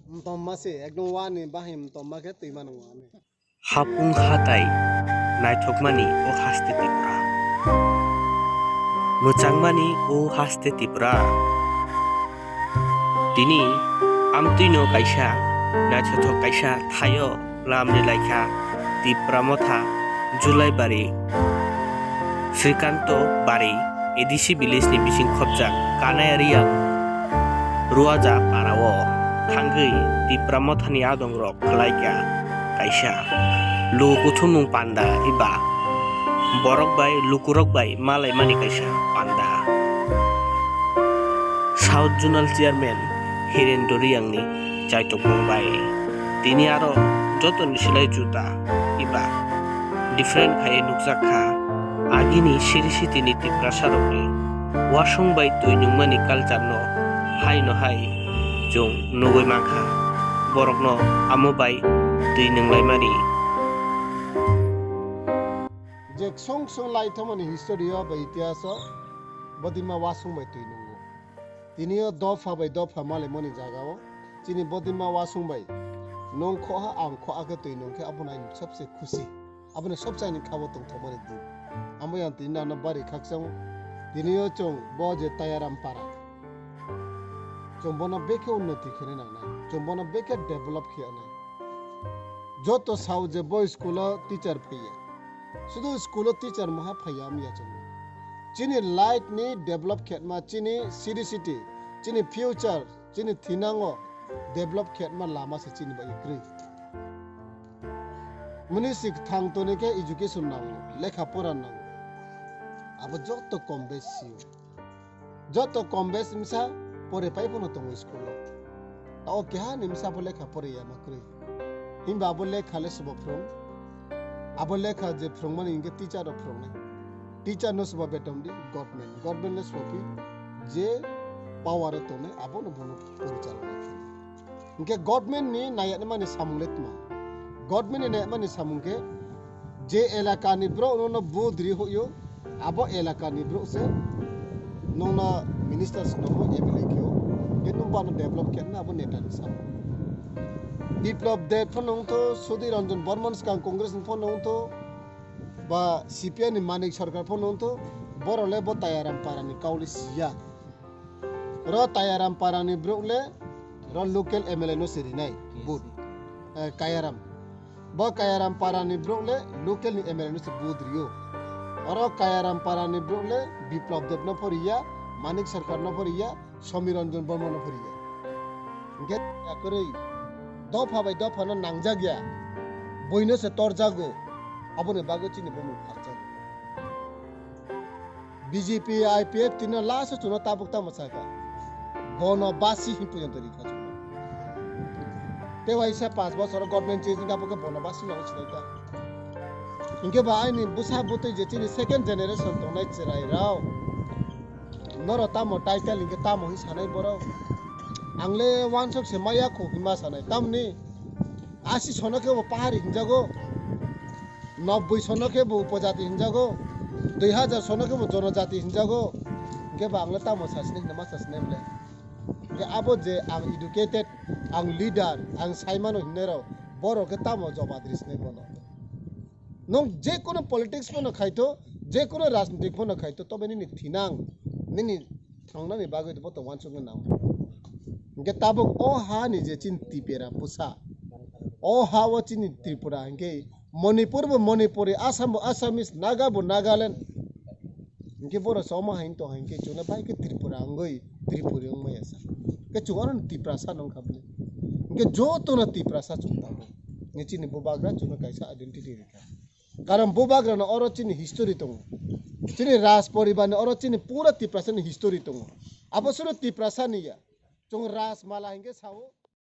Tomase ekdom wani bahim tomake tuiman wani. Hapung hatai naithokmani o haste Tipra. Mochangmani o haste Tipra. Tini amtuino kaisa naithothok kaisa thayo lamni laikha Tipra Motha Julai bari Srikanto bari edisi village ni bising khopjak kanayariang ruaja parawo thangui Tipra Motha ni adongrok khlaika kaisa lukuthumung Panda iba borok bai lukurok bai malai mani kaisa Panda South Zonal Chairman Hirendoriang ni Chaitokmung bai tini aro jotoni silai juta iba different khai nukjakha agini sirisi tini Tipra sarokni wasung bai tuinung mani culture no hai no hai jong nogoi mangkha borok no amo bai tuinung lai mani Jek song lai thamani history o bai itihas bodima wasung bai tuinung tinio dofa bai dofa male moni jaga o chini bodima wasung bai nong khoha ang khoa ke tuinung ke abuna sabse khushi abuna sabse ni khabo tong thomani du amo yan tinna na bari khaksang tinio chong boje tayaram para chong bona beke unnoti khene na chong bona beke develop khiya na joto sauje boy school teacher phiya sudu school teacher maha phayam ya chong chini light ni develop khetma chini city chini future chini thinango develop khetma lama se chini bai kri muni sik thang to ne ke education nang lekha pora nang abo joto kombes misa pore pai pono tong school tao kya ni misa bo lekha pore ya makri himba bo lekha le subo from abo lekha je from mani inge teacher of from ne teacher no subo betom di government le subo je power to ne abo no bono porichalona inge government ni naya ne mani samungletma government ni naya mani samungke je elaka ni bro no budri hoyo abo elaka ni bro se nona ministers no MLA kyo enu bana develop kerna abo neta ni sam develop de phonong to Sudhir Ranjan Burman kan congress phonong to ba CPI ni manik sarkar phonong to borole bo tayaram parani kauli sia ro tayaram parani bro le ro local MLA no sirinai bud kayaram bo kayaram parani bro le local ni MLA no se budriyo oro kayaram parani bro le biplop dev no poriya manik sarkar no poriya Sudhir Ranjan Burman no poriya get akorei dofa bai dofa no nangjagya boino se torjago abone bago chini bomu kharja BJP IPF tina last chuno tabukta masaka bono basi hi pujan tari kha te waisa 5 বছর government change কা পকে bono basi no chita inge ba ai ni busa butai je chini second generation to nai chirai rao noro tamo title inge tamo hi sanai boro angle wansok se maya kho hima sanai tamni 80 sonake bo pahari hinjago 90 sonake bo upajati hinjago 2000 sonake bo जनजाति hinjago ge bangla tamo sasne nama sasne ble ge abo je ang educated ang leader ang saimano hinero boro ke tamo jobadris ne bono nong je kono politics bono khaito je kono rajnitik bono khaito tobe ni thinang ni thangna ni bagoi to wansok na ge tabok o ha ni je chin tipera pusa o ha wo chin Tripura ge Manipur bo Manipuri Assam bo Assamese Naga bo Nagaland ge boro soma hain to hain ke chuna bai ke Tripura ngoi Tripura ngoi asa ke chuaron Tipra sa nong khable ge jo to na Tipra sa chunta bo nge chin bobagra chuna kaisa identity rekha karam bobagra na oro chin history tong chin ras poriban oro chin pura Tipra sa ni history tong abo suro Tipra sa niya chung ras mala hinge sao